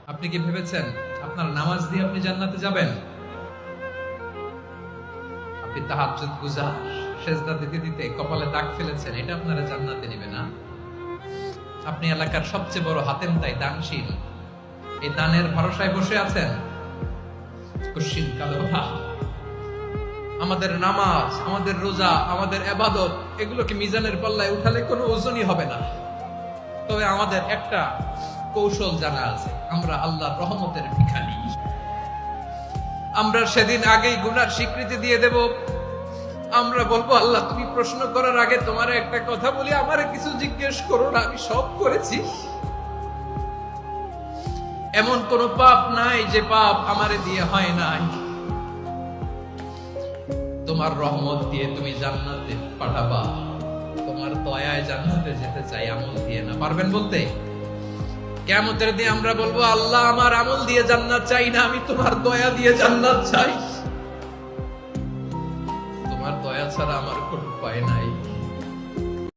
আপনি কি ভেবেছেন আপনার নামাজ দিয়ে আপনি জান্নাতে যাবেন? আপনি তাহাজ্জুদ গুজার, সেজদা দিতে দিতে কপালে দাগ ফেলেছেন, এটা আপনারা জান্নাতে নেবে না। আপনি এলাকার সবচেয়ে বড় হাতেম তাই দানশীল, এই দানের ভরসায় বসে আছেন। কুশ্চিন কালো আমাদের নামাজ, আমাদের রোজা, আমাদের ইবাদত, এগুলোকে মিজানের পাল্লায় উঠালে কোনো ওজনই হবে না। তবে আমাদের একটা কৌশল জানা আছে, আমরা আল্লাহর রহমতের ভিখারি। আমরা সেদিন আগেই গুনার স্বীকৃতি দিয়ে দেব। আমরা বলবো, আল্লাহ তুমি প্রশ্ন করার আগে তোমার একটা কথা বলি, আমারে কিছু জিজ্ঞেস করো না, আমি সব করেছি। এমন কোন পাপ নাই যে পাপ আমারে দিয়ে হয় নাই। তোমার রহমত দিয়ে তুমি জান্নাতে পাঠাবা, তোমার দয়ায় জান্নাতে যেতে চাই, আমল দিয়ে না। পারবেন বলতে? কিয়ামতের দিন আমরা বলবো, আল্লাহ আমার আমল দিয়ে জান্নাত চাই না, আমি তোমার দয়া দিয়ে জান্নাত চাই। তোমার দয়া ছাড়া আমার কোনো উপায় নাই।